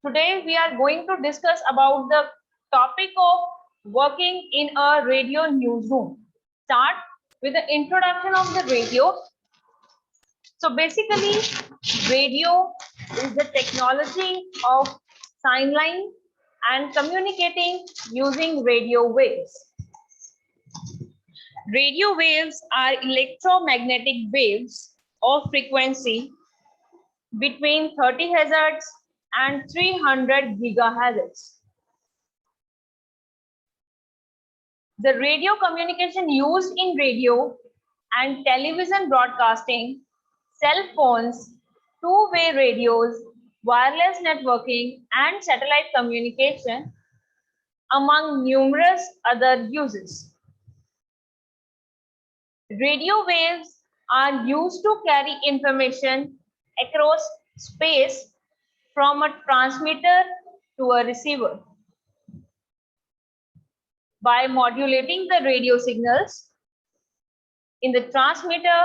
Today we are going to discuss about the topic of working in a radio newsroom. Start with the introduction of the radio. So basically, radio is the technology of sign line and communicating using radio waves. Radio waves are electromagnetic waves of frequency between 30 Hz and 300 gigahertz. The radio communication used in radio and television broadcasting, cell phones, two-way radios, wireless networking, and satellite communication, among numerous other uses. Radio waves are used to carry information across space from a transmitter to a receiver. By modulating the radio signals in the transmitter,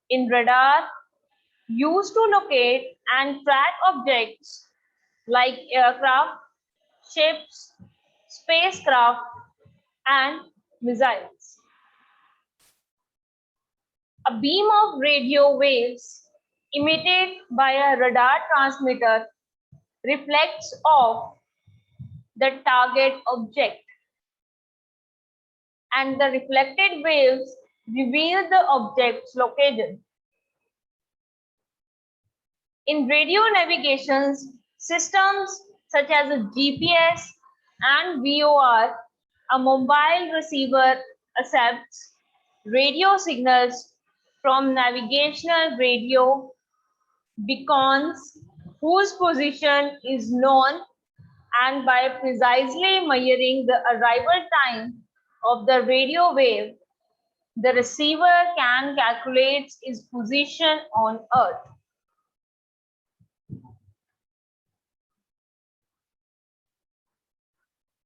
in radar, used to locate and track objects like aircraft, ships, spacecraft, and missiles. A beam of radio waves emitted by a radar transmitter reflects off the target object, and the reflected waves reveal the object's location. In radio navigation systems such as a GPS and VOR, a mobile receiver accepts radio signals from navigational radio beacons whose position is known, and by precisely measuring the arrival time of the radio wave, the receiver can calculate its position on Earth.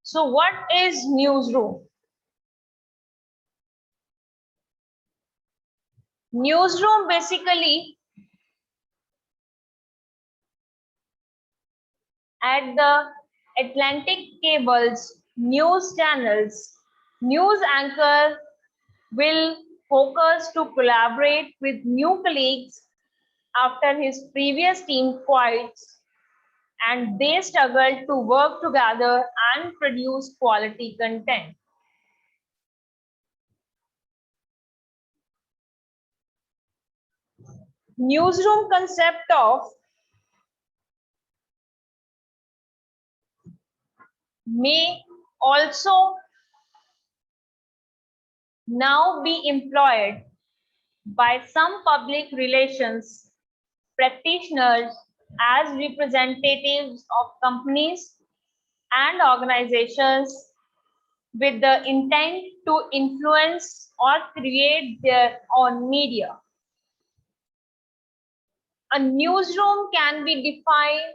So what is newsroom? Newsroom basically at the Atlantic cables, news channels, news anchor will focus to collaborate with new colleagues after his previous team quits, and they struggle to work together and produce quality content. Newsroom concept of may also now be employed by some public relations practitioners as representatives of companies and organizations with the intent to influence or create their own media. A newsroom can be defined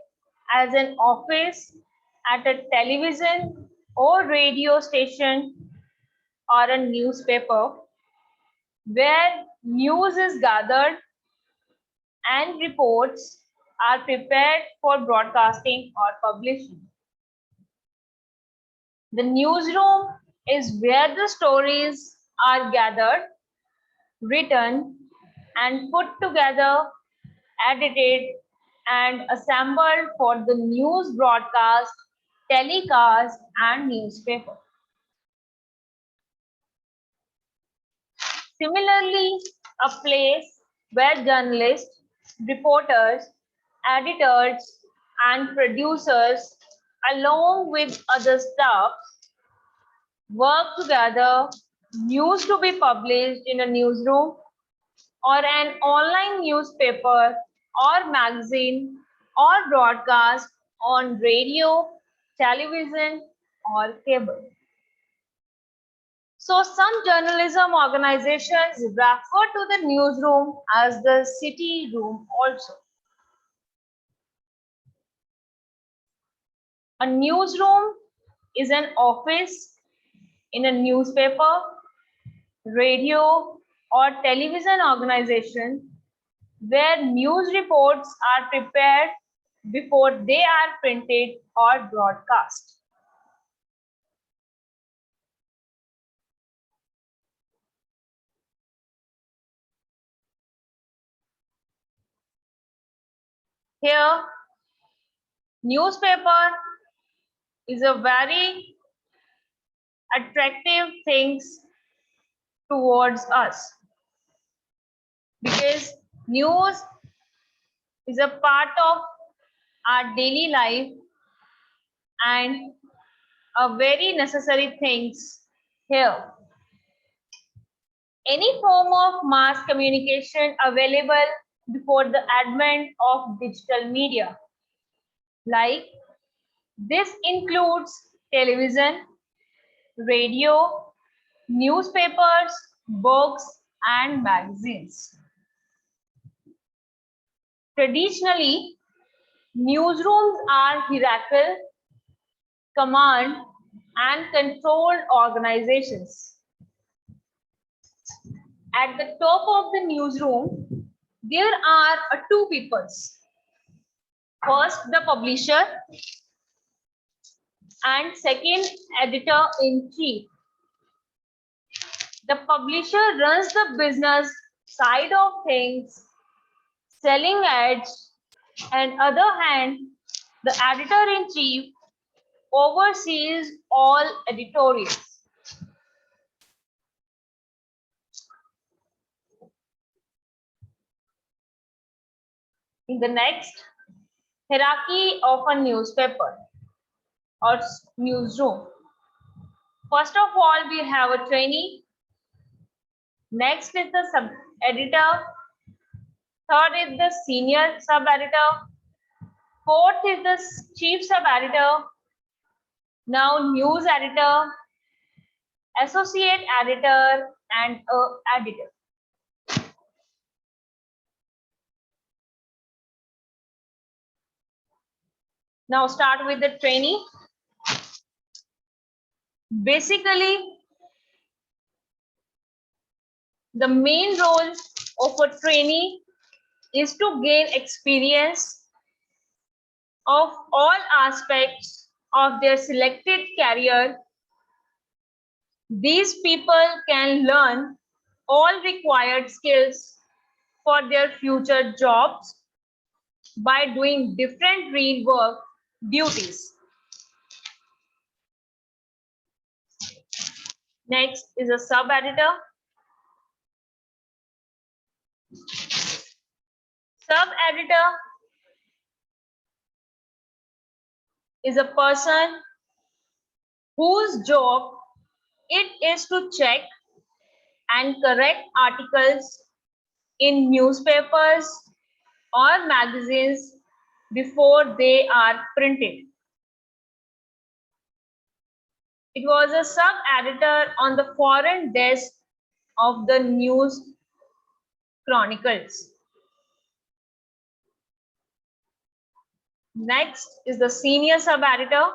as an office at a television or radio station or a newspaper where news is gathered and reports are prepared for broadcasting or publishing. The newsroom is where the stories are gathered, written, and put together, edited, and assembled for the news broadcast, telecast, and newspaper. Similarly, a place where journalists, reporters, editors, and producers, along with other staff, work together, news to be published in a newsroom or an online newspaper or magazine or broadcast on radio, television, or cable. So some journalism organizations refer to the newsroom as the city room also. A newsroom is an office in a newspaper, radio, or television organization where news reports are prepared before they are printed or broadcast. Here, newspaper is a very attractive things towards us because news is a part of our daily life and a very necessary things here. Any form of mass communication available before the advent of digital media. Like this includes television, radio, newspapers, books, and magazines. Traditionally, newsrooms are hierarchical, command, and controlled organizations. At the top of the newsroom, there are two peoples. First, the publisher, and second, editor-in-chief. The publisher runs the business side of things, selling ads, and other hand, the editor-in-chief oversees all editorials. In the next, hierarchy of a newspaper or newsroom. First of all, we have a trainee. Next is the sub-editor. Third is the senior sub-editor. Fourth is the chief sub-editor. Now news editor, associate editor, and editor. Now start with the trainee. Basically, the main role of a trainee is to gain experience of all aspects of their selected career. These people can learn all required skills for their future jobs by doing different real work duties. Next is a sub-editor. Sub-editor is a person whose job it is to check and correct articles in newspapers or magazines before they are printed. It was a sub-editor on the foreign desk of the News Chronicles. Next is the senior sub-editor.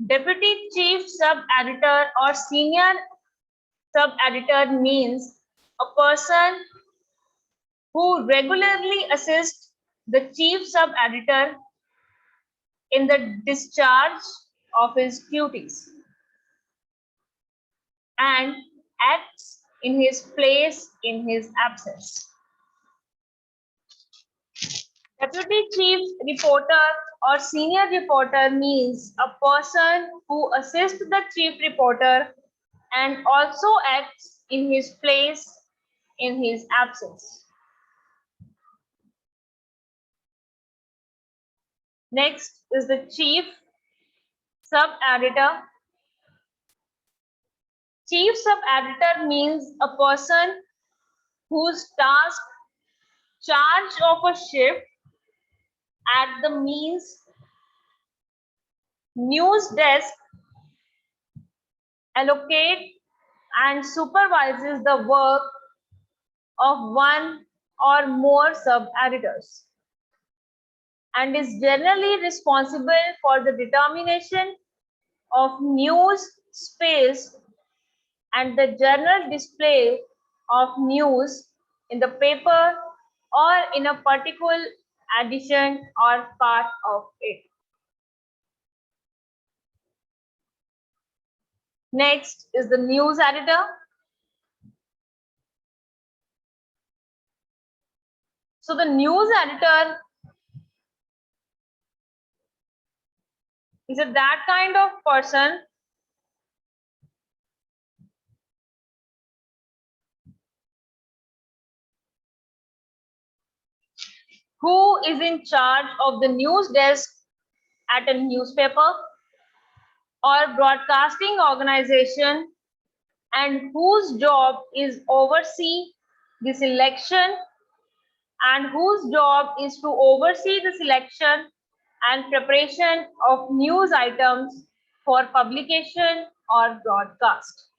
Deputy chief sub-editor or senior sub-editor means a person who regularly assists the chief sub-editor in the discharge of his duties and acts in his place in his absence. Deputy chief reporter or senior reporter means a person who assists the chief reporter and also acts in his place in his absence. Next is the chief sub-editor. Chief sub-editor means a person whose task charge of a shift at the means news desk allocate and supervises the work of one or more sub-editors and is generally responsible for the determination of news space and the general display of news in the paper or in a particular addition or part of it. Next is the news editor. So the news editor is that kind of person who is in charge of the news desk at a newspaper or broadcasting organization, and whose job is oversee the selection and whose job is to oversee the selection and preparation of news items for publication or broadcast.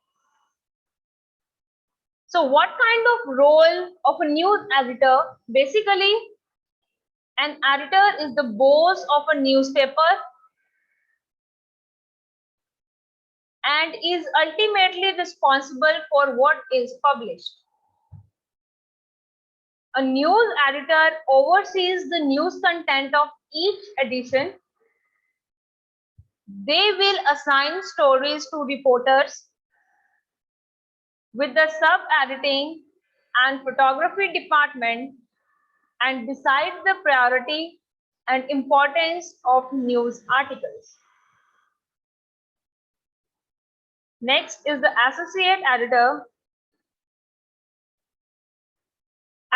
So what kind of role of a news editor? Basically, an editor is the boss of a newspaper and is ultimately responsible for what is published. A news editor oversees the news content of each edition. They will assign stories to reporters with the sub-editing and photography department and decide the priority and importance of news articles. Next is the associate editor.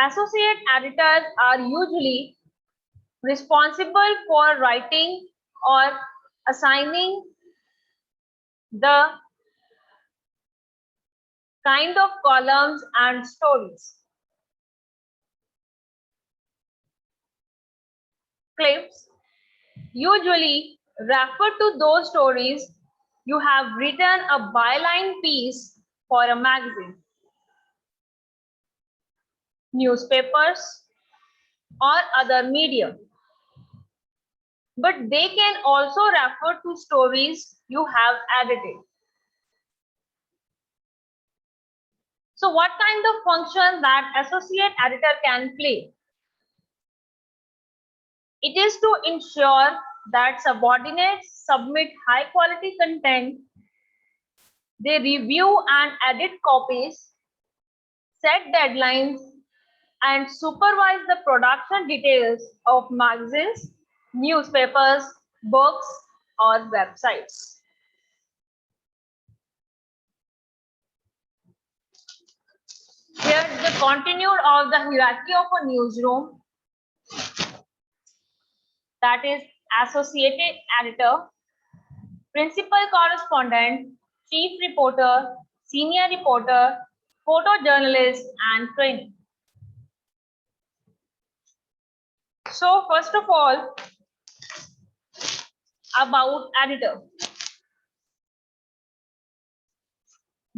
Associate editors are usually responsible for writing or assigning the kind of columns and stories. Clips usually refer to those stories you have written a byline piece for a magazine, newspapers, or other media. But they can also refer to stories you have edited. So what kind of function that associate editor can play? It is to ensure that subordinates submit high quality content. They review and edit copies, set deadlines, and supervise the production details of magazines, newspapers, books, or websites. Here's the continued of the hierarchy of a newsroom, that is associated editor, principal correspondent, chief reporter, senior reporter, photojournalist, and trainee. So first of all, about editor.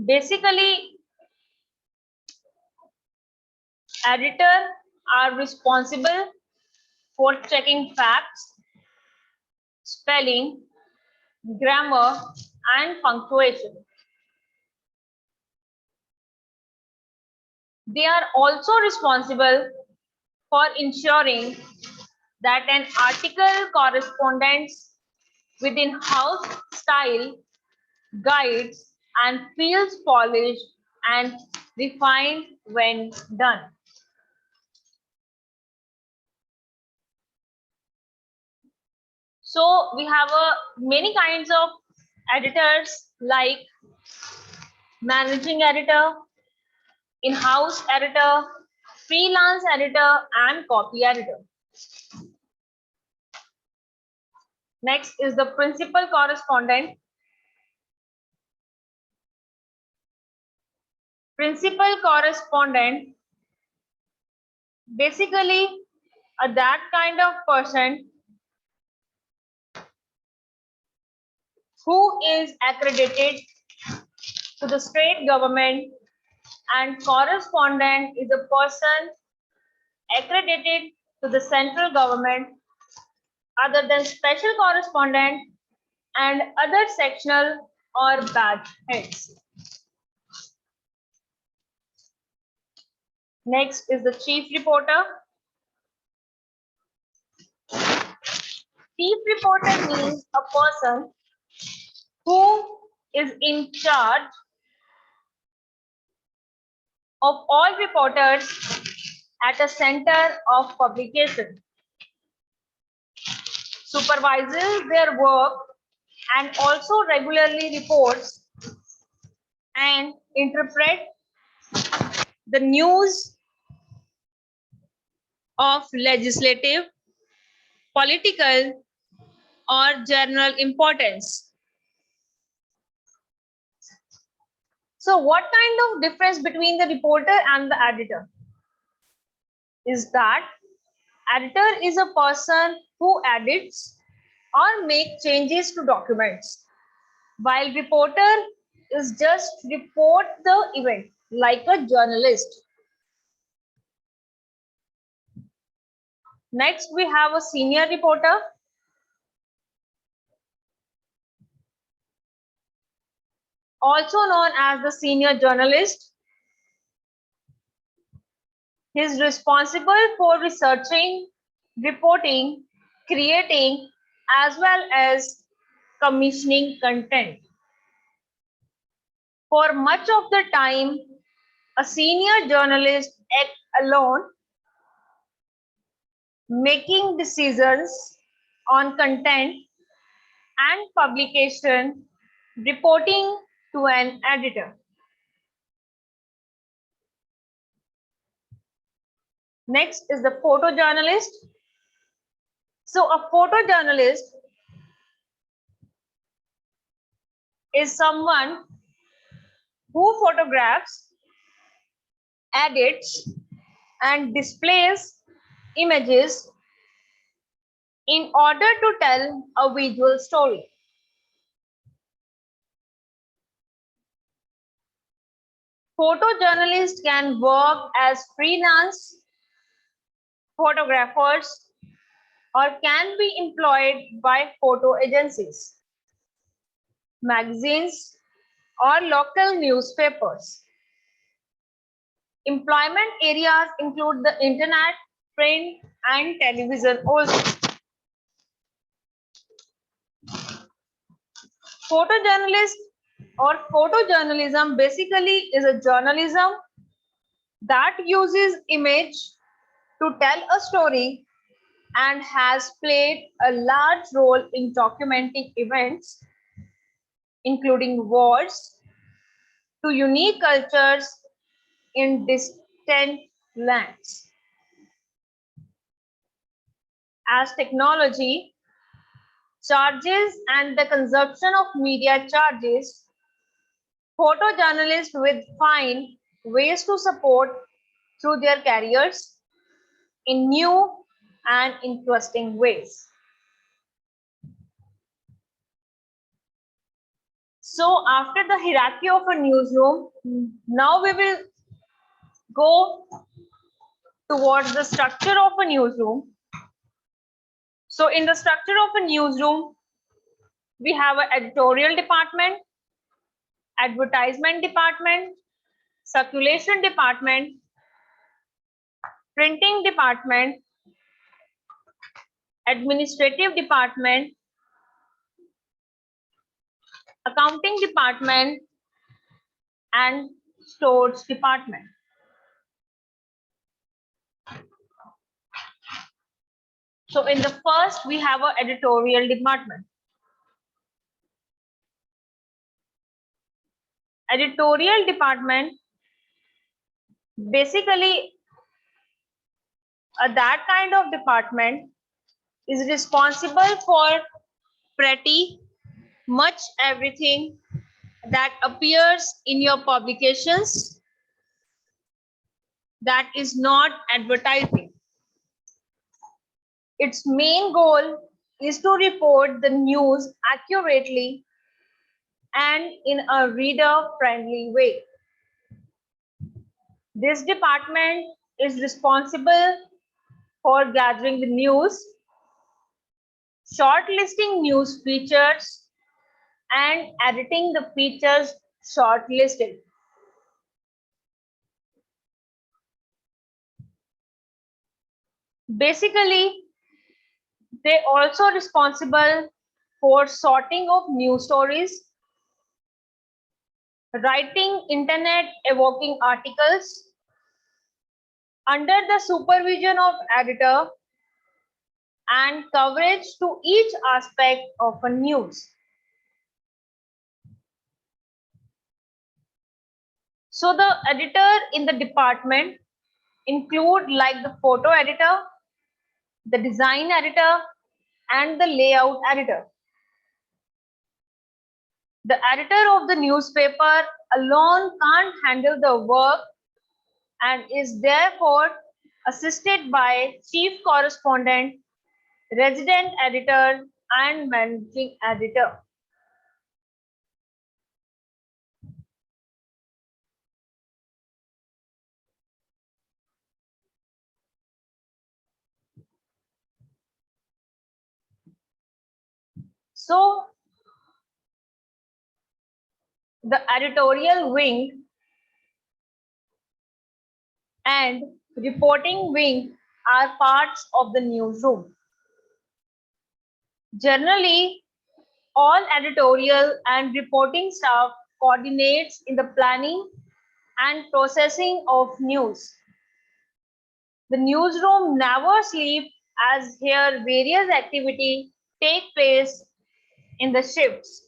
Basically, editors are responsible for checking facts, spelling, grammar, and punctuation. They are also responsible for ensuring that an article corresponds with in-house style, guides, and feels polished and refined when done. So we have many kinds of editors like managing editor, in-house editor, freelance editor, and copy editor. Next is the principal correspondent. Principal correspondent basically that kind of person who is accredited to the state government, and correspondent is a person accredited to the central government other than special correspondent and other sectional or batch heads. Next is the chief reporter. Chief reporter means a person who is in charge of all reporters at a center of publication, supervises their work and also regularly reports and interprets the news of legislative, political, or general importance. So what kind of difference between the reporter and the editor is that editor is a person who edits or make changes to documents, while reporter is just report the event like a journalist. Next, we have a senior reporter. Also known as the senior journalist. He is responsible for researching, reporting, creating, as well as commissioning content. For much of the time, a senior journalist acts alone, making decisions on content and publication, reporting to an editor. Next is the photojournalist. So a photojournalist is someone who photographs, edits, and displays images in order to tell a visual story. Photojournalists can work as freelance photographers or can be employed by photo agencies, magazines, or local newspapers. Employment areas include the internet, print, and television also. Photojournalist or photojournalism basically is a journalism that uses image to tell a story and has played a large role in documenting events, including wars, to unique cultures in distant lands. As technology charges and the consumption of media charges, photojournalists will find ways to support through their careers in new and interesting ways. So after the hierarchy of a newsroom, now we will go towards the structure of a newsroom. So in the structure of a newsroom, we have an editorial department, advertisement department, circulation department, printing department, administrative department, accounting department, and stores department. So in the first, we have an editorial department. Editorial department basically that kind of department is responsible for pretty much everything that appears in your publications that is not advertising. Its main goal is to report the news accurately and in a reader-friendly way. This department is responsible for gathering the news, shortlisting news features, and editing the features shortlisted. Basically, They also responsible for sorting of news stories, writing internet evoking articles under the supervision of editor and coverage to each aspect of a news. So the editor in the department include like the photo editor, the design editor, and the layout editor. The editor of the newspaper alone can't handle the work and is therefore assisted by chief correspondent, resident editor, and managing editor. So the editorial wing and reporting wing are parts of the newsroom. Generally, all editorial and reporting staff coordinates in the planning and processing of news. The newsroom never sleeps as here various activities take place in the shifts.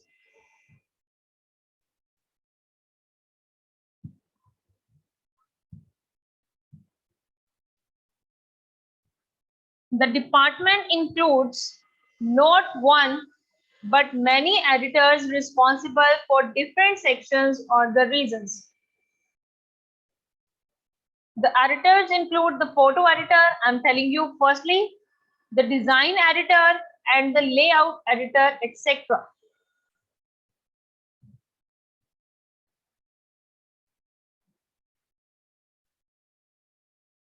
The department includes not one but many editors responsible for different sections or the reasons. The editors include the photo editor, I'm telling you firstly, the design editor and the layout editor, etc.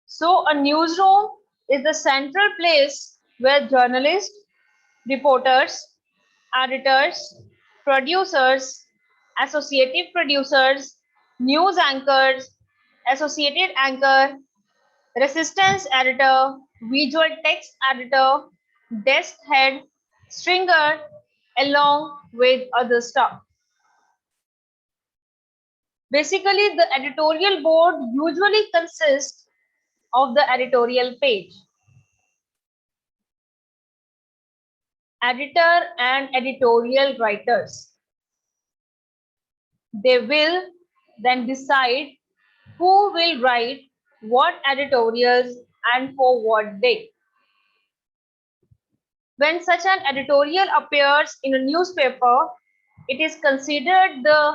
So a newsroom is the central place where journalists, reporters, editors, producers, associative producers, news anchors, associated anchor, resistance editor, visual text editor, desk head, stringer, along with other stuff. Basically, the editorial board usually consists of the editorial page, editor and editorial writers. They will then decide who will write what editorials and for what day. When such an editorial appears in a newspaper, it is considered the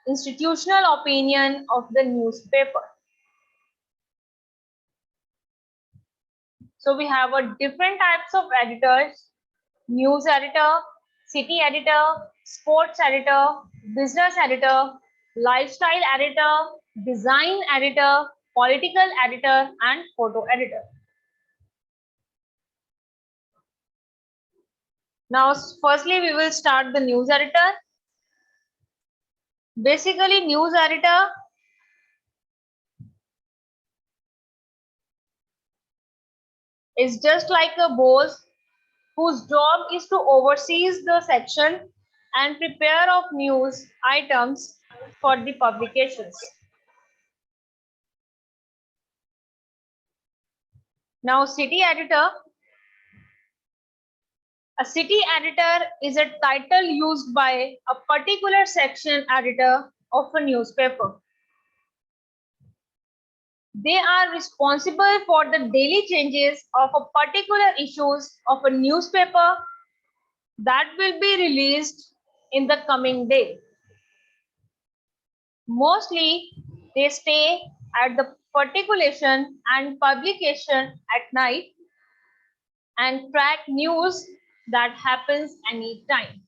institutional opinion of the newspaper. So we have a different types of editors: news editor, city editor, sports editor, business editor, lifestyle editor, design editor, political editor, and photo editor. Now, firstly, we will start the news editor. Basically, news editor is just like a boss whose job is to oversee the section and prepare of news items for the publications. Now, city editor. A city editor is a title used by a particular section editor of a newspaper. They are responsible for the daily changes of a particular issues of a newspaper that will be released in the coming day. Mostly, they stay at the particulation and publication at night and track news that happens anytime.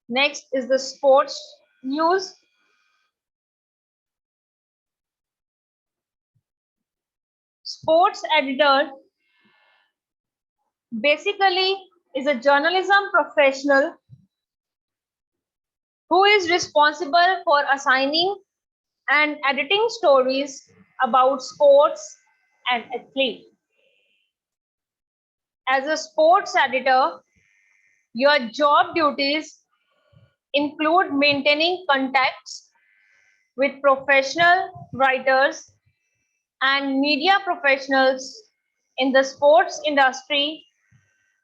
Next is the sports news. Sports editor basically is a journalism professional who is responsible for assigning and editing stories about sports and athlete. As a sports editor, your job duties include maintaining contacts with professional writers and media professionals in the sports industry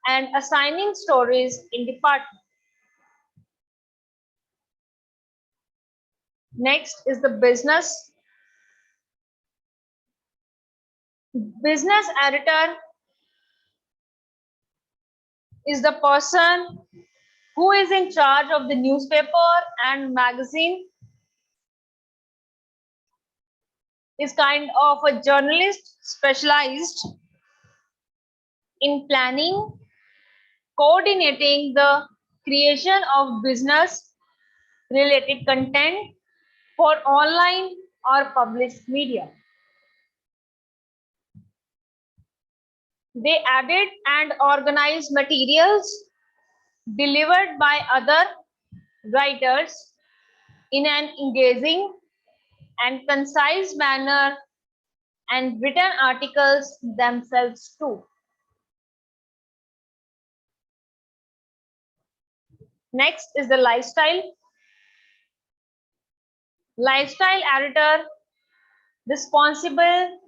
and assigning stories in department. Next is the business. Business editor is the person who is in charge of the newspaper and magazine, is kind of a journalist specialized in planning, coordinating the creation of business related content for online or published media. They edit and organize materials delivered by other writers in an engaging and concise manner and written articles themselves too. Next is the lifestyle. Lifestyle editor responsible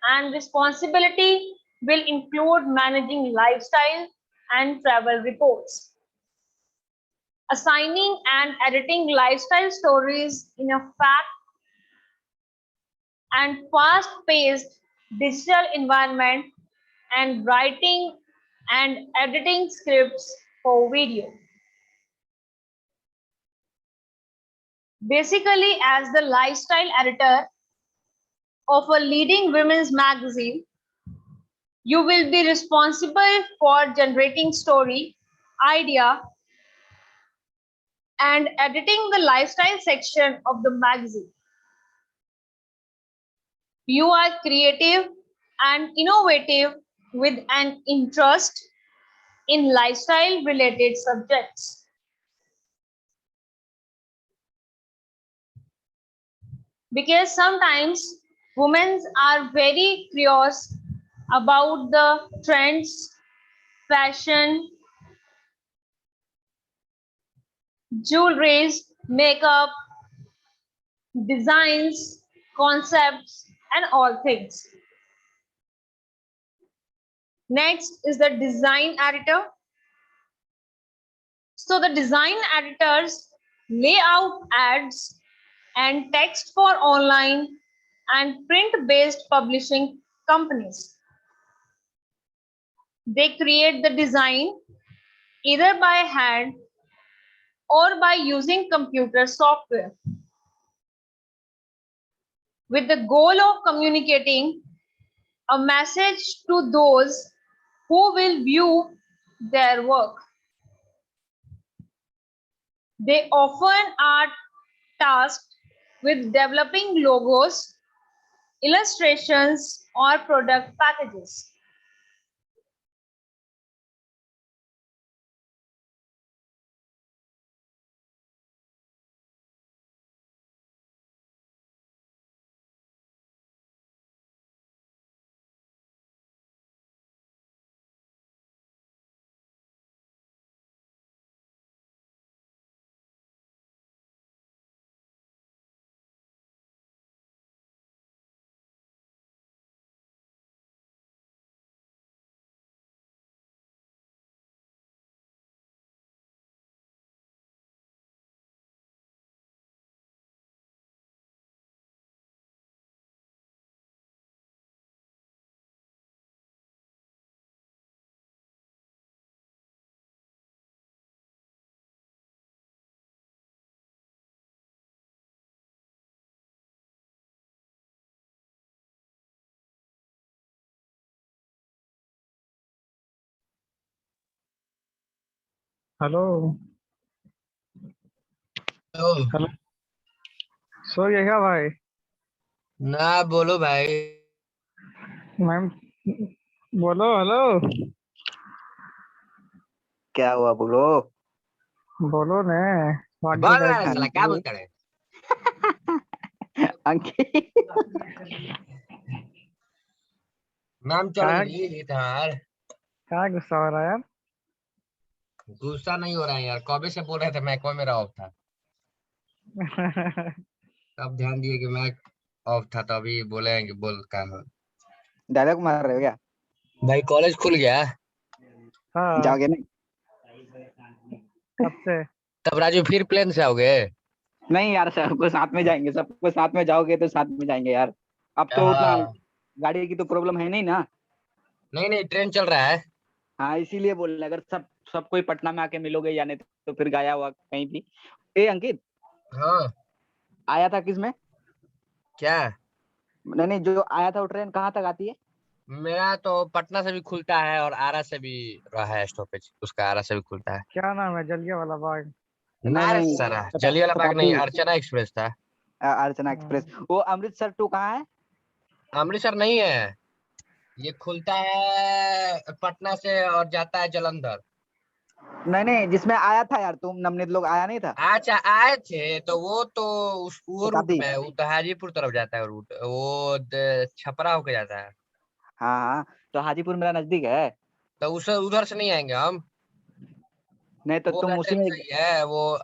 and responsibility will include managing lifestyle and travel reports, assigning and editing lifestyle stories in a fact and fast-paced digital environment, and writing and editing scripts for video. Basically, as the lifestyle editor of a leading women's magazine, you will be responsible for generating story, idea, and editing the lifestyle section of the magazine. You are creative and innovative with an interest in lifestyle related subjects. Because sometimes women are very curious about the trends, fashion, jewelries, makeup, designs, concepts, and all things. Next is the design editor. So the design editors lay out ads and text for online and print-based publishing companies. They create the design either by hand or by using computer software with the goal of communicating a message to those who will view their work. They often are tasked with developing logos, illustrations, or product packages. Hello hello सो ये क्या भाई ना बोलो भाई ma'am बोलो hello क्या हुआ बोलो बोलो ने बोल रहा है साला क्या बोलता है अंकित मैम चल क्या गई इधर। क्या गुस्सा हो रहा है यार? गुस्सा नहीं हो रहा है यार, कब से बोल रहे थे मैं, कोई मेरा ऑफ था। अब ध्यान दिए कि मैं ऑफ था, तो अभी बोले हैं कि बोल का है। डायलॉग मार रहे हो क्या? भाई कॉलेज खुल गया। हाँ, जाओगे नहीं? कब से? तब राजू फिर प्लेन से आओगे? नहीं यार, सबको साथ में जाएंगे, सबको साथ में जाओगे तो साथ में जाएंगे यार। अब तो उतना हाँ। गाड़ी की तो प्रॉब्लम है नहीं ना। नहीं नहीं, ट्रेन चल रहा है। हाँ, इसीलिए बोल रहे हैं, अगर सब कोई पटना में आके मिलोगे या नहीं तो फिर गाया हुआ कहीं भी। ए अंकित, हाँ। आया था किसमें? क्या? नहीं नहीं, जो आया था वो ट्रेन कहाँ तक आती है? मेरा तो पटना से भी खुलता है और आरा से भी रहा है स्टॉपेज, उसका आरा से भी खुलता है। क्या नाम है? जलिया वाला बाग? नहीं अरे नहीं, सारा जलियाला बाग नहीं, शताब्दी, अर्चना एक्सप्रेस था। अर्चना एक्सप्रेस। वो अमृतसर टू कहाँ है? अमृतसर नहीं है, ये खुलता है पटना से और जाता है जलंधर। नहीं नहीं, जिसमें आया था यार तुम नवनीत लोग, आया नहीं था? अच्छा आए थे तो वो तो वो रूट शताब्दी। में है, वो तो हाजीपुर तरफ जाता है रूट, वो छपरा होके जाता है। हाँ हाँ, तो हाजीपुर मेरा नजदीक है। तो उस उधर से नहीं आएंगे हम। नहीं तो वो तुम उसी रास्ते में। सही है, वो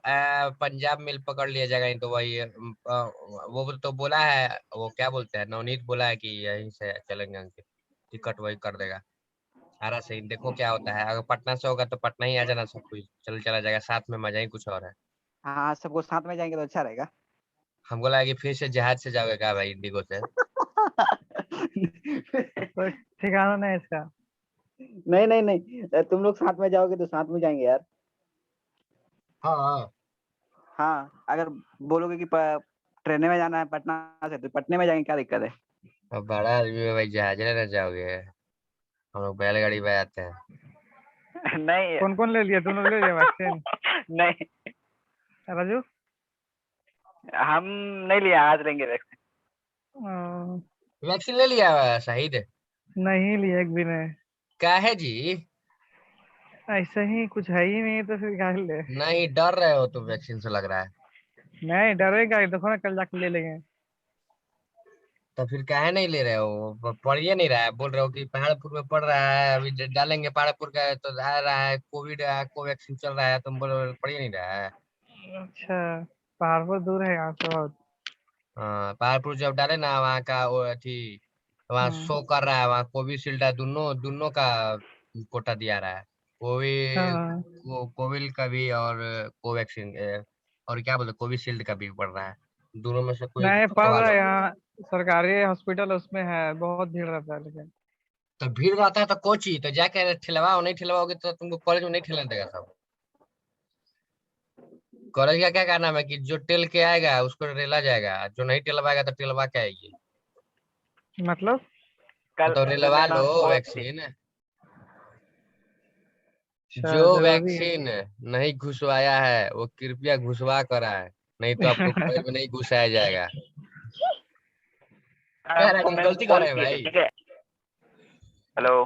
पंजाब मेल पकड़ लिया जाएगा, नहीं तो वही वो तो बोला है, वो क्या बोलते हैं, नवनीत बोला है कि यहीं से चलेंगे अंकित, टिकट वही कर देगा। आरा सही, देखो क्या होता है, अगर पटना से होगा तो पटना ही आ जाना, सब कुछ चला जाएगा साथ में, मजा ही कुछ और है। हाँ, सबको साथ में जाएंगे तो अच्छा रहेगा। हमको लगा कि फिर से जहाज से जाओगे क्या भाई, इंडिगो से? कोई ठिकाना नहीं है इसका। नहीं नहीं नहीं, तुम लोग साथ में जाओगे तो साथ में जाएंगे यार। हाँ। हाँ, अगर बोलोगे कि ट्रेन में जाना है पटना से तो पटने में जाएंगे, क्या दिक्कत है? अब बड़ा आदमी में भाई जहाज लेना जाओगे, हम लोग बैलगाड़ी पे आते हैं। नहीं। कौन कौन ले लिया? तुम लोग ले लिया वैक्सीन? नहीं, राजू? हम नहीं लिया, आज लेंगे वैक्सीन। अ, वैक्सीन ले लिया हुआ है, शाहिद? नहीं लिया एक भी नहीं। क्या है जी? ऐसा ही कुछ है ही नहीं तो फिर क्या ले? नहीं डर रहे हो तुम वैक्सीन से, लग रहा है। नहीं डरेगा ही, देखो ना कल जाके ले लेंगे। तो फिर काहे नहीं ले रहे हो, पढ़िए नहीं रहा है, बोल रहे हो कि पहाड़पुर में पढ़ रहा है, अभी डालेंगे पहाड़पुर का तो आ रहा है कोविड, कोवैक्सीन चल रहा है, तुम बोल रहे हो पढ़िए नहीं रहा है। अच्छा, पहाड़पुर दूर है यहाँ से बहुत। हाँ, पहाड़पुर जब डाले ना वहाँ का वो अथी, वहाँ हम्म, शो कर रहा है, वहाँ कोविशील्ड है, दोनों दोनों का कोटा दिया रहा है। हाँ। कोविड का भी और कोवैक्सीन और क्या बोलते कोविशील्ड का भी पड़ रहा है, दोनों में से कोई नहीं पड़ करवा रहा है लो। यहाँ। सरकारी हॉस्पिटल उसमें है, बहुत भीड़ रहता है लेकिन। तो भीड़ रहता है तो कोची तो जाके ठेलवाओ, नहीं ठेलवाओगे तो तुमको कॉलेज में नहीं ठेलने देगा सब। कॉलेज का क्या कहना है कि जो टेल के आएगा उसको रेला जाएगा, जो नहीं टेलवाएगा तो टेलवा के आएगी। मतलब? कल तो कल रेलवा मेरे लो पास कॉल थी। वैक्सीन। अच्छा, जो जरूरी है। वैक्सीन नहीं घुसवाया है वो कृपया घुसवा कर आए, नहीं तो आपको कॉलेज में नहीं घुसाया जाएगा। क्या हमको राजू मैम गलती कर कॉल रहे हैं किए थे, भाई? ठीक है। हेलो।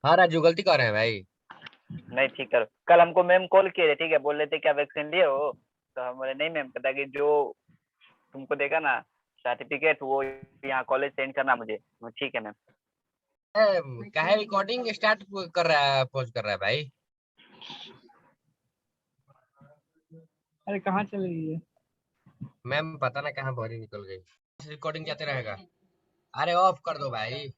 हाँ राजू गलती कर रहे हैं भाई। नहीं, ठीक करो। कल हमको मैम कॉल किए थे, ठीक है, बोल रहे थे क्या वैक्सीन लिए हो? तो हम बोले नहीं मैम, कहता कि जो तुमको देगा ना सर्टिफिकेट, वो यहाँ कॉलेज सेंड करना मुझे। ठीक है मैम। काहे रिकॉर्डिंग स्टार्ट कर रहा है, पोज कर रहा है भाई? अरे कहाँ चली गई है? मैम पता ना कहाँ भरी निकल गई, रिकॉर्डिंग जाते रहेगा। अरे ऑफ कर दो भाई।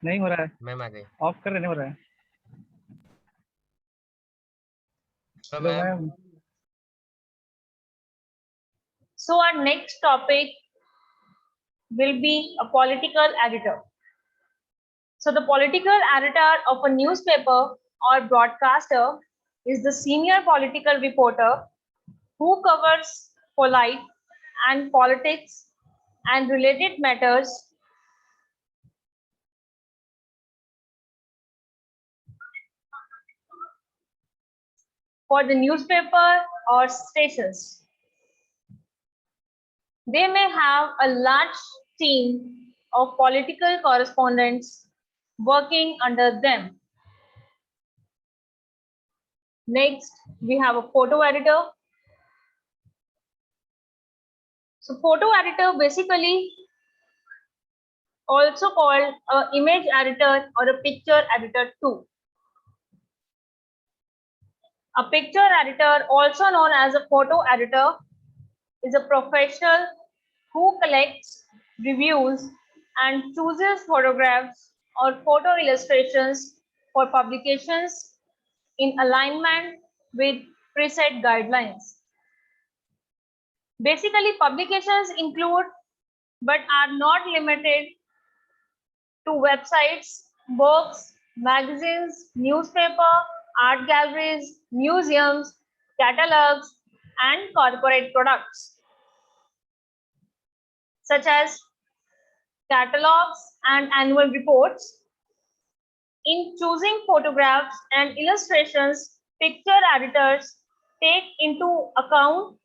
नहीं हो रहा है। मैम आ गई। ऑफ कर रहे, नहीं हो रहा है। तो hello ma'am. Ma'am. So our next topic will be a political editor. So the political editor of a newspaper or broadcaster is the senior political reporter who covers polite and politics and related matters for the newspaper or stations. They may have a large team of political correspondents working under them. Next, we have a photo editor. So photo editor basically also called a image editor or a picture editor too. A picture editor, also known as a photo editor, is a professional who collects, reviews, and chooses photographs or photo illustrations for publications in alignment with preset guidelines. Basically, publications include but are not limited to websites, books, magazines, newspaper, art galleries, museums, catalogs, and corporate products, such as catalogs and annual reports. In choosing photographs and illustrations, picture editors take into account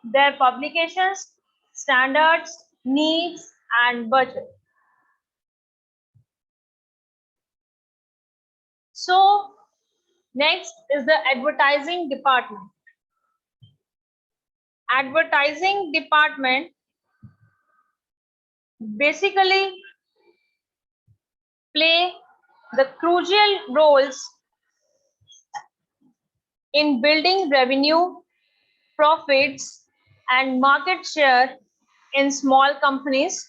their publications, standards, needs, and budget. So, next is the advertising department. Advertising department basically play the crucial roles in building revenue, profits, and market share in small companies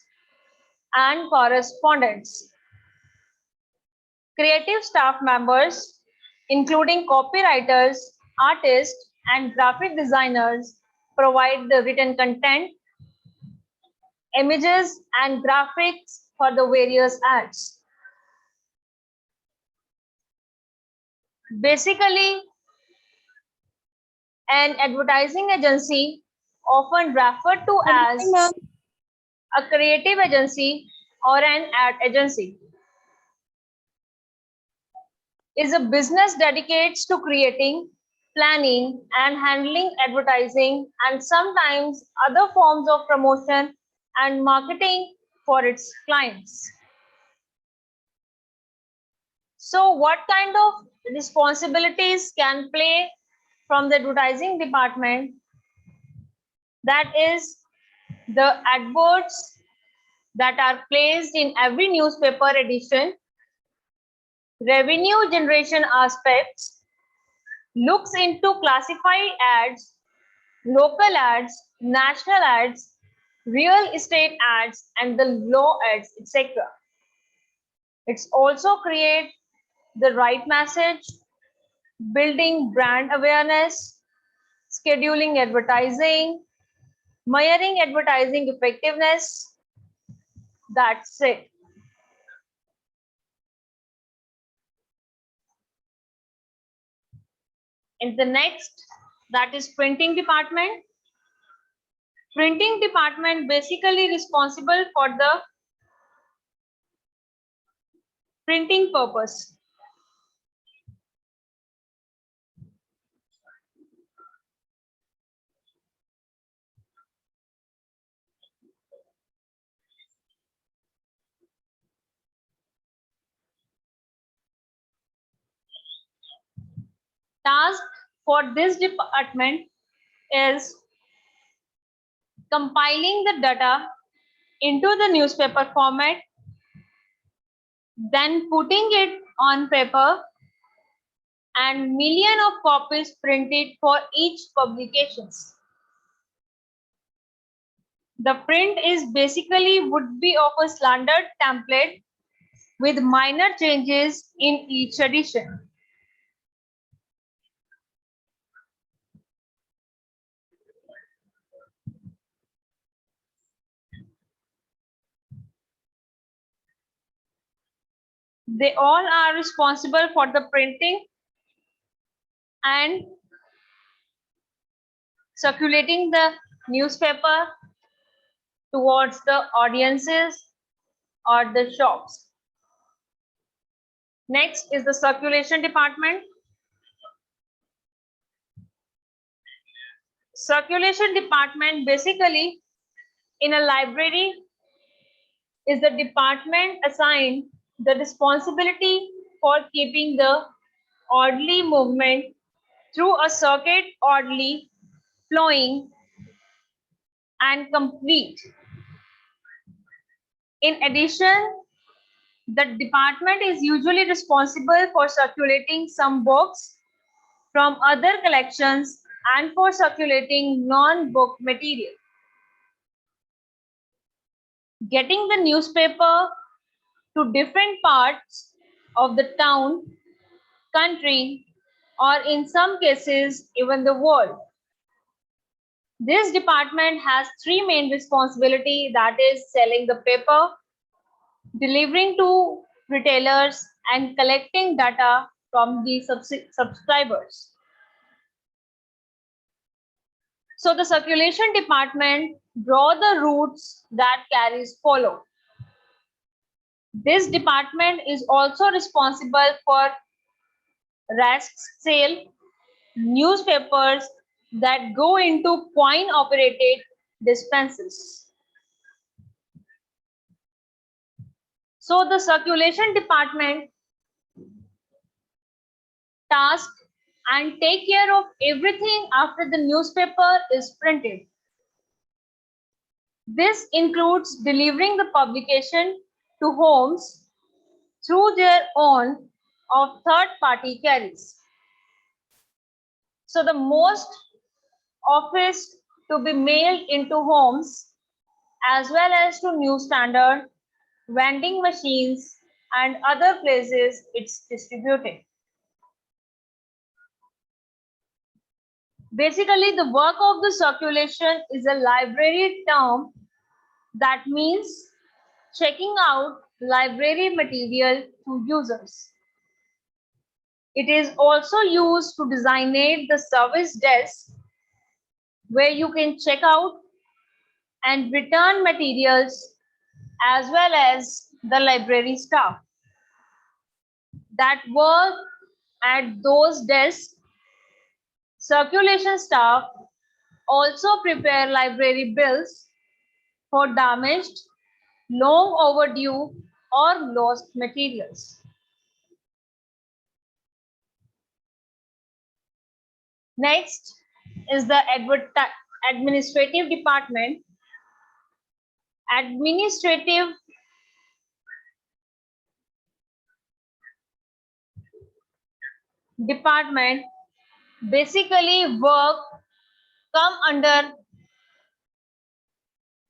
and correspondents. Creative staff members, including copywriters, artists, and graphic designers, provide the written content, images, and graphics for the various ads. Basically, an advertising agency, often referred to as a creative agency or an ad agency, is a business dedicated to creating, planning, and handling advertising and sometimes other forms of promotion and marketing for its clients. So, what kind of responsibilities can play from the advertising department? That is the adverts that are placed in every newspaper edition, revenue generation aspects, looks into classified ads, local ads, national ads, real estate ads, and the law ads, etc. It's also create the right message, building brand awareness, scheduling advertising, measuring advertising effectiveness. That's it. In the next, that is printing department. Printing department basically responsible for the printing purpose. Task for this department is compiling the data into the newspaper format, then putting it on paper and million of copies printed for each publications. The print is basically would be of a standard template with minor changes in each edition. They all are responsible for the printing and circulating the newspaper towards the audiences or the shops. Next is the circulation department. Circulation department basically in a library is the department assigned the responsibility for keeping the orderly movement through a circuit orderly, flowing, and complete. In addition, The department is usually responsible for circulating some books from other collections and for circulating non-book material. Getting the newspaper to different parts of the town, country, or in some cases, even the world. This department has three main responsibilities, that is selling the paper, delivering to retailers, and collecting data from the subscribers. So the circulation department draw the routes that carriers follow. This department is also responsible for rasks sale, newspapers that go into coin operated dispensers. So the circulation department task and take care of everything after the newspaper is printed. This includes delivering the publication to homes through their own of third-party carriers. So the most office to be mailed into homes as well as to newsstand, vending machines and other places it's distributed. Basically, the work of the circulation is a library term that means checking out library material to users. It is also used to designate the service desk where you can check out and return materials as well as the library staff that work at those desks. Circulation staff also prepare library bills for damaged, long overdue, or lost materials. Next is the administrative department. Administrative department basically work come under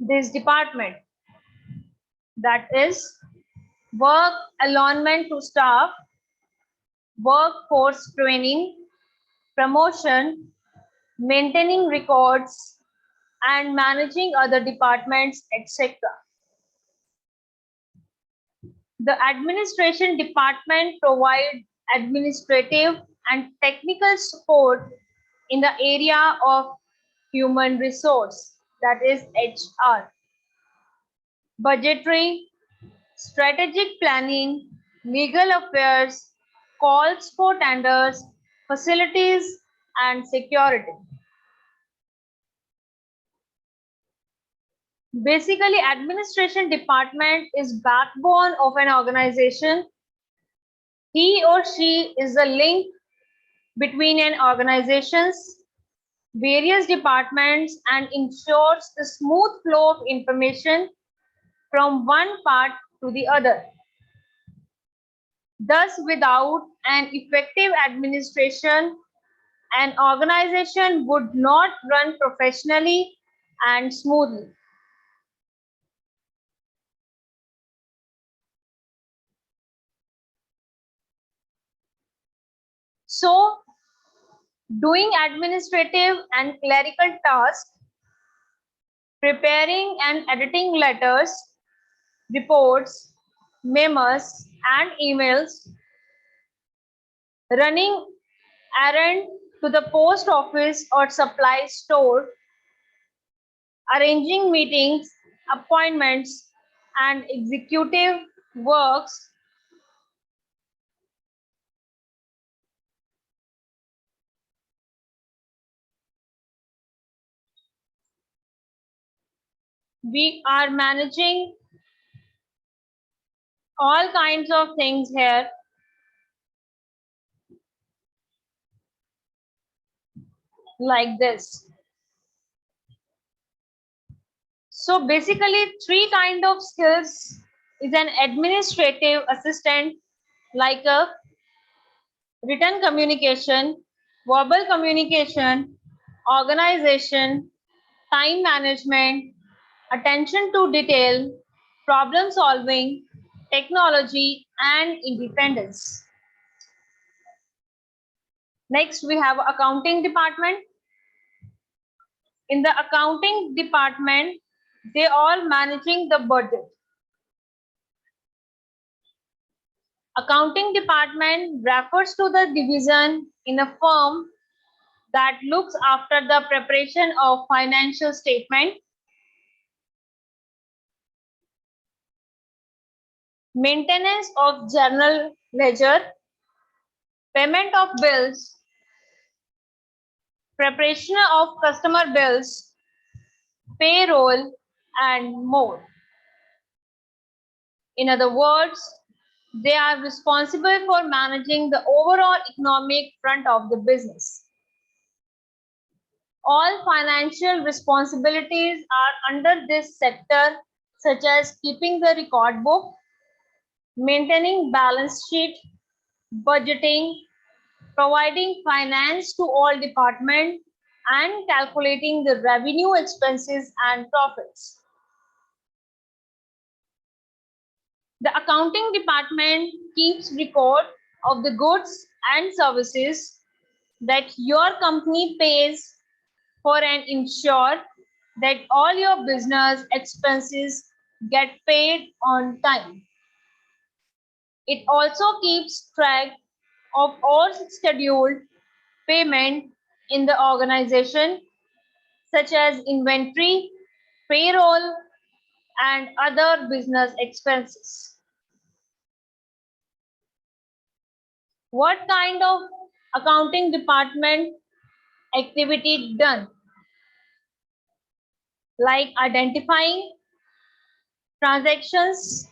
this department, that is work allotment to staff, workforce training, promotion, maintaining records, and managing other departments, etc. The administration department provides administrative and technical support in the area of human resource, that is HR, budgetary, strategic planning, legal affairs, calls for tenders, facilities, and security. Basically, administration department is backbone of an organization. He or she is the link between an organization's various departments and ensures the smooth flow of information from one part to the other. Thus, without an effective administration, an organization would not run professionally and smoothly. So, doing administrative and clerical tasks, preparing and editing letters, reports, memos, and emails, running errand to the post office or supply store, arranging meetings, appointments, and executive works. We are managing all kinds of things here. Like this. So basically, three kind of skills is an administrative assistant like a written communication, verbal communication, organization, time management, attention to detail, problem solving, technology, and independence. Next, we have accounting department. In the accounting department, they all managing the budget. Accounting department refers to the division in a firm that looks after the preparation of financial statement, maintenance of journal ledger, payment of bills, preparation of customer bills, payroll, and more. In other words, they are responsible for managing the overall economic front of the business. All financial responsibilities are under this sector, such as keeping the record book, maintaining balance sheet, budgeting, providing finance to all departments, and calculating the revenue, expenses, and profits. The accounting department keeps record of the goods and services that your company pays for and ensure that all your business expenses get paid on time. It also keeps track of all scheduled payment in the organization, such as inventory, payroll, and other business expenses. What kind of accounting department activity done? Like identifying transactions,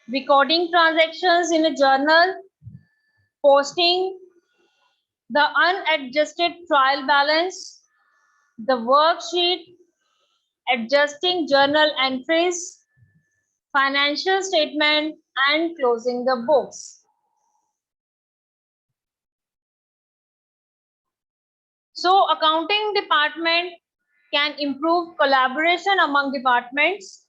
recording transactions in a journal, posting the unadjusted trial balance, the worksheet, adjusting journal entries, financial statement, and closing the books. So accounting department can improve collaboration among departments,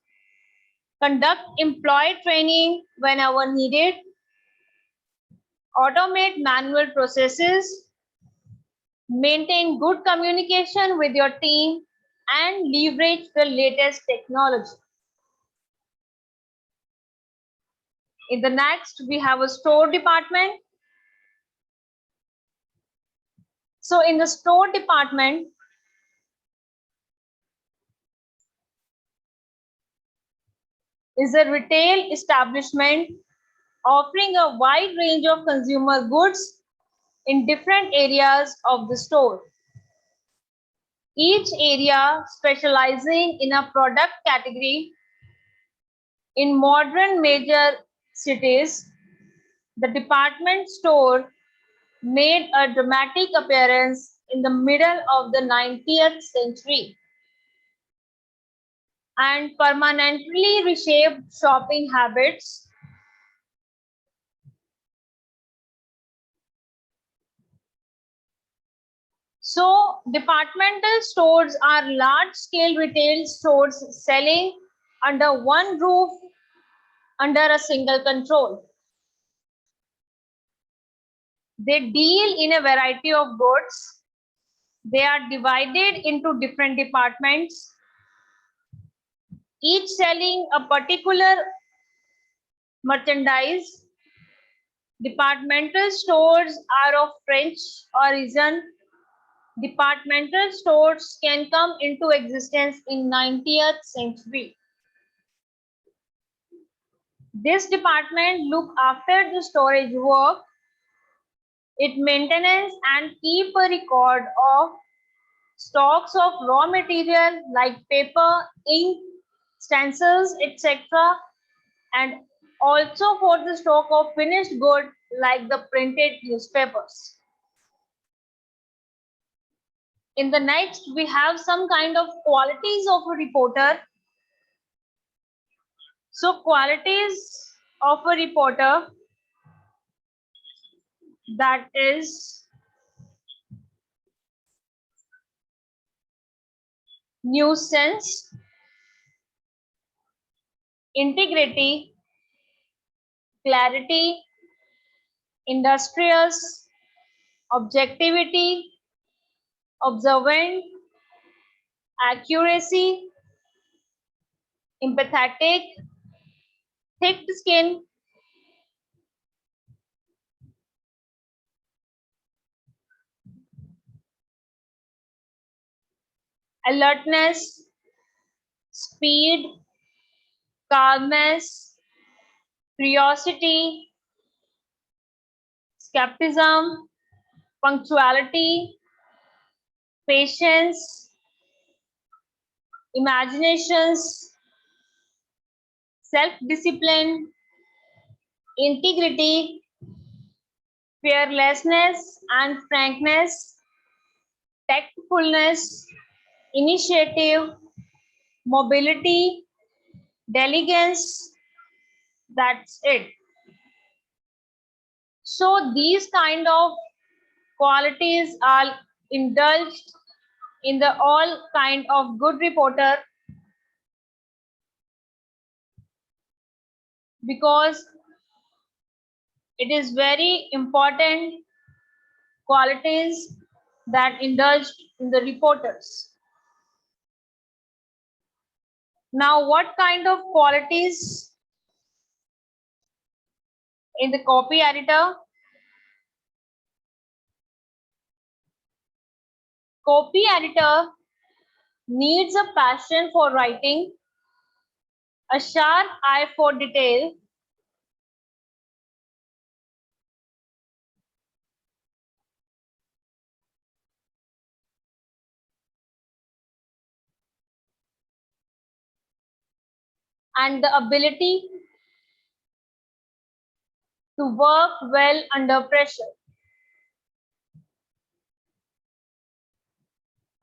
conduct employee training whenever needed, automate manual processes, maintain good communication with your team, and leverage the latest technology. In the next, we have a store department. So in the store department, is a retail establishment offering a wide range of consumer goods in different areas of the store. Each area specializing in a product category. In modern major cities, the department store made a dramatic appearance in the middle of the 19th century and permanently reshaped shopping habits. So, departmental stores are large-scale retail stores selling under one roof under a single control. They deal in a variety of goods. They are divided into different departments, each selling a particular merchandise. Departmental stores are of French origin. Departmental stores can come into existence in 19th century. This department look after the storage work, it maintenance and keep a record of stocks of raw material like paper, ink, stencils, etc. and also for the stock of finished good like the printed newspapers. In the next, we have some kind of qualities of a reporter. So qualities of a reporter, that is news sense, integrity, clarity, industrious, objectivity, observant, accuracy, empathetic, thick skin, alertness, speed, calmness, curiosity, skepticism, punctuality, patience, imaginations, self-discipline, integrity, fearlessness and frankness, tactfulness, initiative, mobility, diligence. That's it. So these kind of qualities are indulged in the all kind of good reporter, because it is very important qualities that indulged in the reporters. Now, what kind of qualities in the copy editor? Copy editor needs a passion for writing, a sharp eye for detail, and the ability to work well under pressure.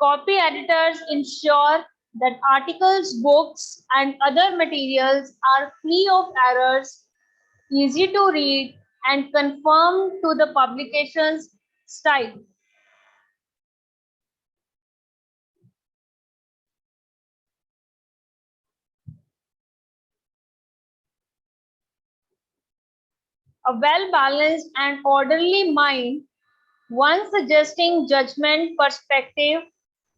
Copy editors ensure that articles, books, and other materials are free of errors, easy to read, and conform to the publication's style. A well-balanced and orderly mind, one suggesting judgment, perspective,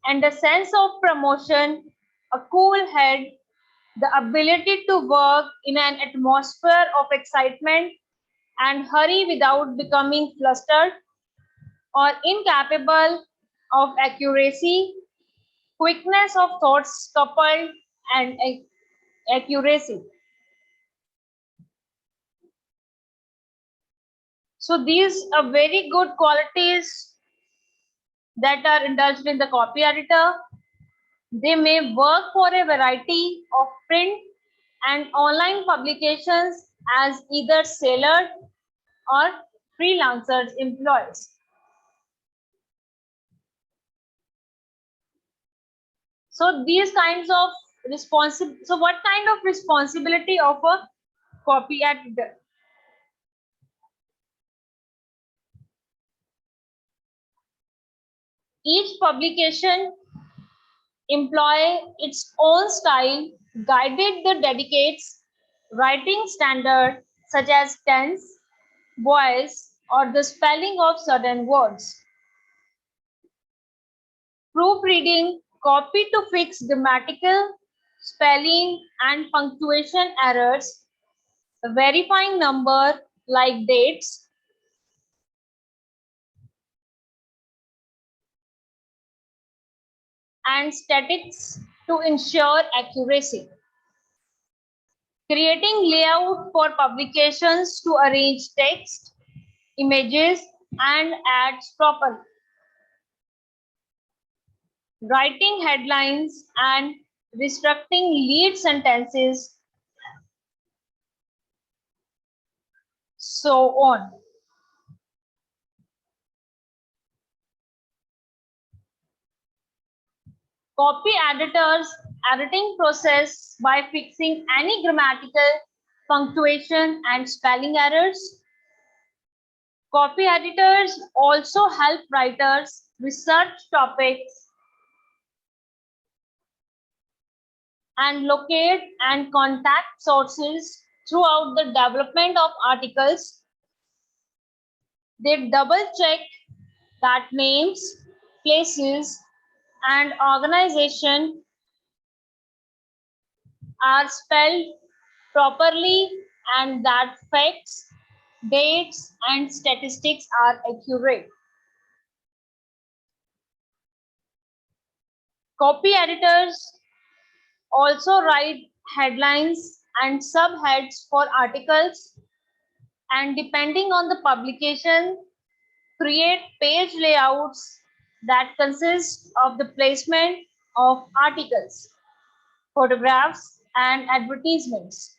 and a sense of promotion, a cool head, the ability to work in an atmosphere of excitement and hurry without becoming flustered or incapable of accuracy, quickness of thoughts coupled and accuracy. So these are very good qualities that are indulged in the copy editor. They may work for a variety of print and online publications as either sailor or freelancers employees. So these kinds of so what kind of responsibility of a copy editor? Each publication employ its own style, guided the dedicates writing standard such as tense, voice, or the spelling of certain words. Proofreading, copy to fix grammatical, spelling, and punctuation errors, verifying number like dates, and statistics to ensure accuracy. Creating layout for publications to arrange text, images, and ads properly. Writing headlines and restructuring lead sentences, so on. Copy editors editing process by fixing any grammatical, punctuation, and spelling errors. Copy editors also help writers research topics and locate and contact sources throughout the development of articles. They double check that names, places, and organization are spelled properly and that facts, dates, and statistics are accurate. Copy editors also write headlines and subheads for articles, and depending on the publication, create page layouts that consist of the placement of articles, photographs, and advertisements.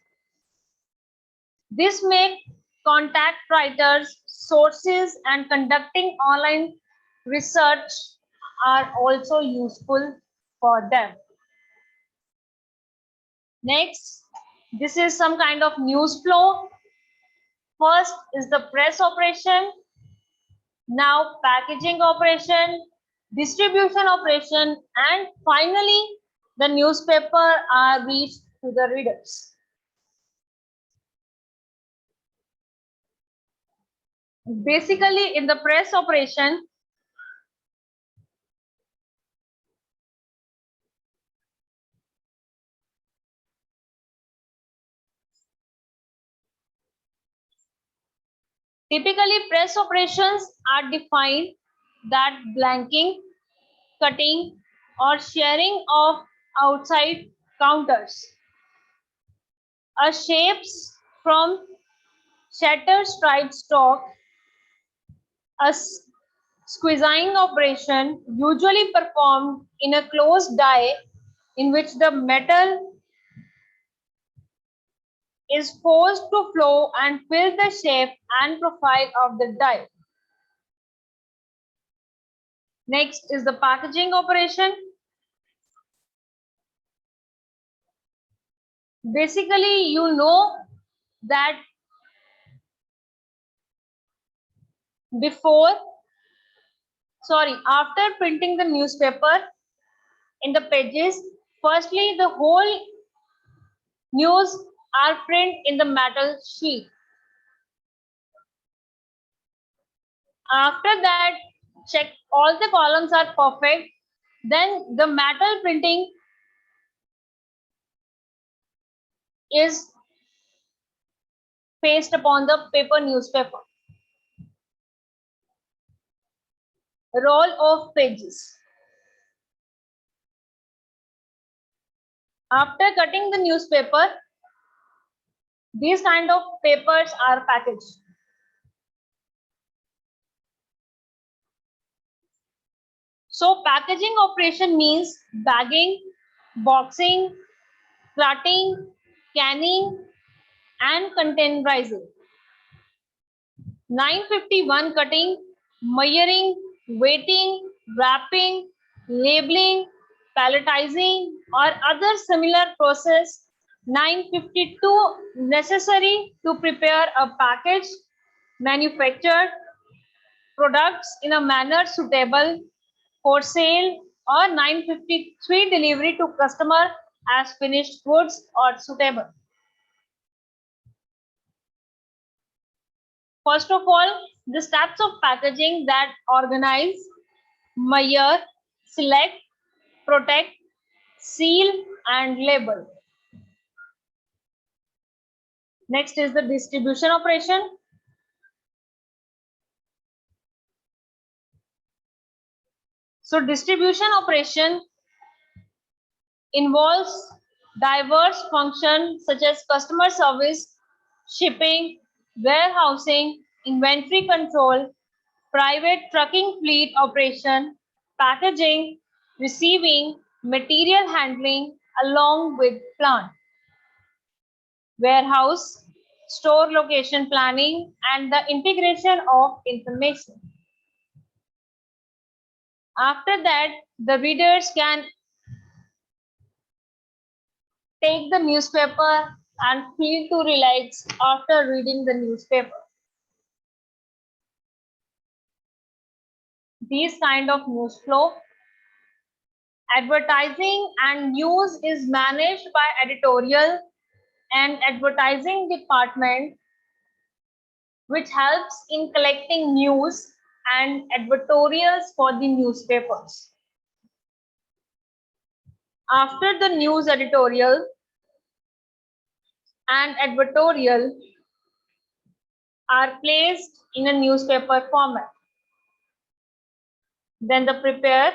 This makes contact writers, sources, and conducting online research are also useful for them. Next, this is some kind of news flow. First is the press operation, now packaging operation, distribution operation, and finally the newspaper are reached to the readers. Basically, in the press operation, typically press operations are defined that blanking, cutting, or sharing of outside counters. A shapes from shatter striped stock, a squeezing operation usually performed in a closed die in which the metal is forced to flow and fill the shape and profile of the die. Next is the packaging operation. Basically, you know that after printing the newspaper in the pages, firstly the whole news are printed in the metal sheet. After that, check all the columns are perfect. Then the metal printing is pasted upon the paper newspaper. Roll of pages. After cutting the newspaper, these kind of papers are packaged. So packaging operation means bagging, boxing, cutting, canning, and containerizing. 951 cutting, measuring, weighting, wrapping, labeling, palletizing, or other similar process. 952 necessary to prepare a package, manufactured products in a manner suitable for sale, or 953 delivery to customer as finished goods or suitable. First of all, the steps of packaging that organize, measure, select, protect, seal, and label. Next is the distribution operation. So distribution operation involves diverse functions such as customer service, shipping, warehousing, inventory control, private trucking fleet operation, packaging, receiving, material handling, along with plant, warehouse, store location planning, and the integration of information. After that, the readers can take the newspaper and feel to relax after reading the newspaper. These kind of news flow. Advertising and news is managed by editorial and advertising department, which helps in collecting news and advertorials for the newspapers. After the news editorial and advertorial are placed in a newspaper format, then the prepared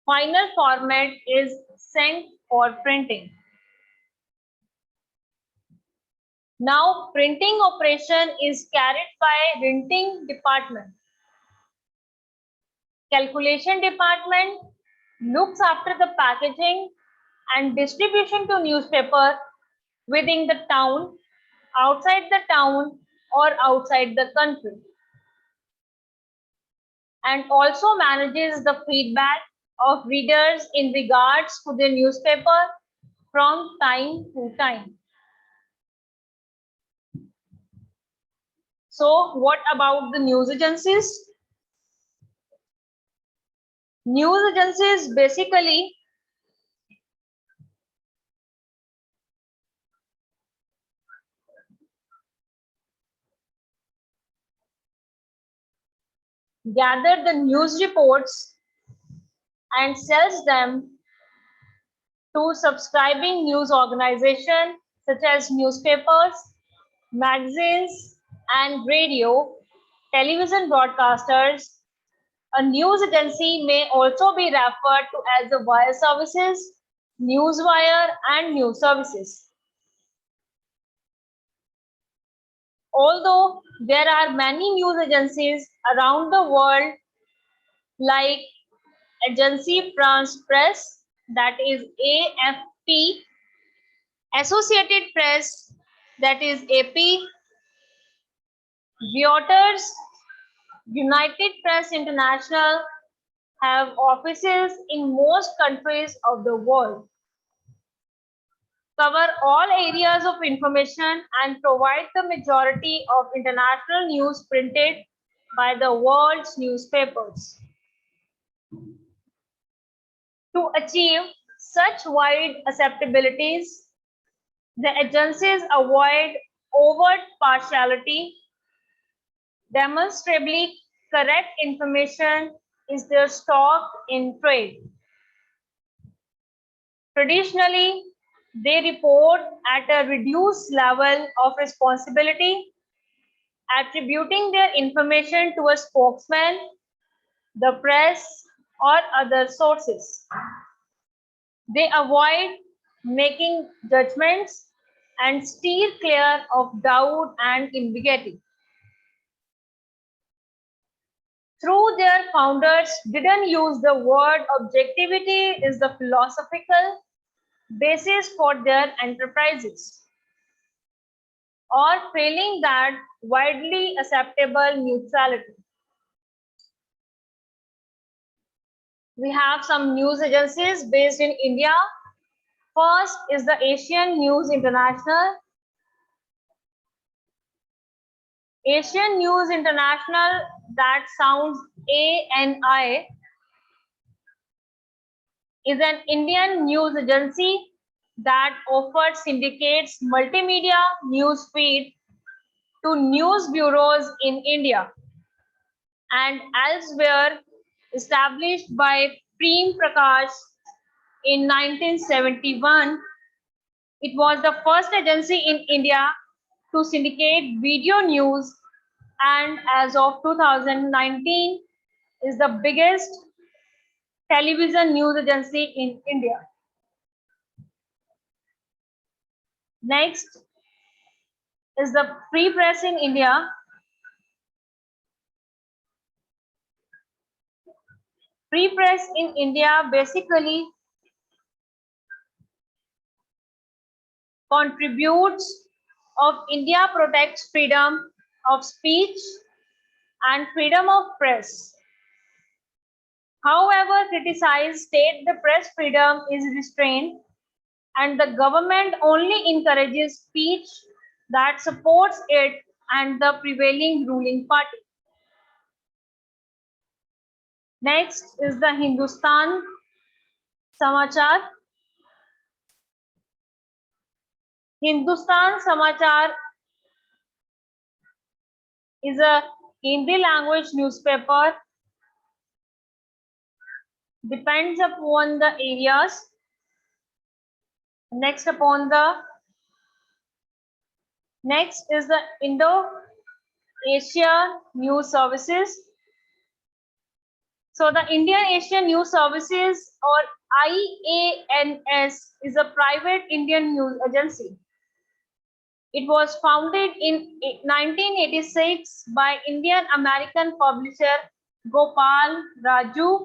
final format is sent for printing. Now, printing operation is carried by printing department. Calculation department looks after the packaging and distribution to newspaper within the town, outside the town, or outside the country, and also manages the feedback of readers in regards to the newspaper from time to time. So what about the news agencies? News agencies basically gather the news reports and sells them to subscribing news organizations such as newspapers, magazines, and radio, television broadcasters. A news agency may also be referred to as the wire services, newswire, and news services. Although there are many news agencies around the world like Agence France Presse, that is AFP, Associated Press, that is AP, Reuters, United Press International have offices in most countries of the world, cover all areas of information and provide the majority of international news printed by the world's newspapers. To achieve such wide acceptabilities, the agencies avoid overt partiality. Demonstrably correct information is their stock in trade. Traditionally, they report at a reduced level of responsibility, attributing their information to a spokesman, the press, or other sources. They avoid making judgments and steer clear of doubt and ambiguity. Through their founders didn't use the word objectivity is the philosophical basis for their enterprises, or failing that widely acceptable neutrality. We have some news agencies based in India. First is the Asian News International. Asian News International, that sounds ANI, is an Indian news agency that offers syndicates multimedia news feed to news bureaus in India and elsewhere, established by Prem Prakash in 1971. It was the first agency in India to syndicate video news, and as of 2019 is the biggest television news agency in India. Next is the Free Press in India. Free Press in India basically contributes of India protects freedom of speech and freedom of press. However, critics state the press freedom is restrained and the government only encourages speech that supports it and the prevailing ruling party. Next is the Hindustan Samachar. Hindustan Samachar is a Hindi language newspaper. Depends upon the areas. Next is the Indo-Asia News Services. So the Indian Asian News Services, or IANS, is a private Indian news agency. It was founded in 1986 by Indian American publisher Gopal Raju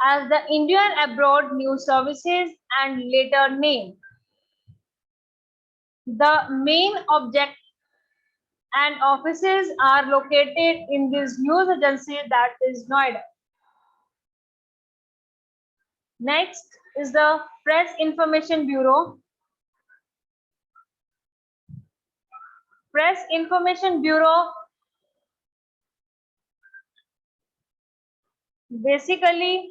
as the Indian Abroad News Services and later named. The main object and offices are located in this news agency, that is Noida. Next is the Press Information Bureau. Press Information Bureau basically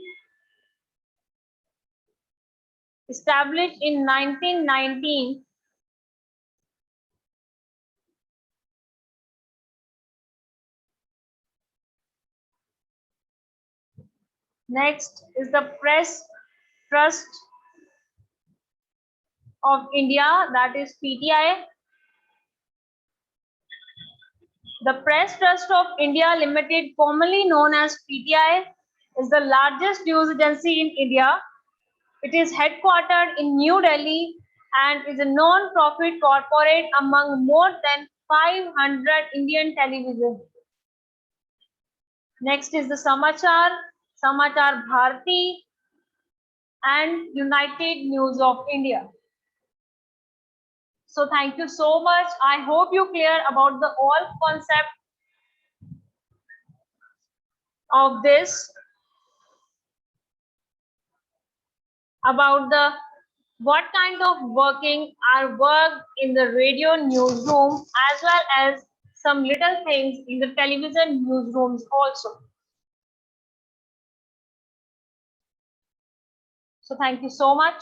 established in 1919. Next is the Press Trust of India, that is PTI. The Press Trust of India Limited, formerly known as PTI, is the largest news agency in India. It is headquartered in New Delhi and is a non-profit corporate among more than 500 Indian television. Next is the Samachar Bharati, and United News of India. So thank you so much. I hope you clear about the all concept of this, about the what kind of working are worked in the radio newsroom, as well as some little things in the television newsrooms also. So thank you so much.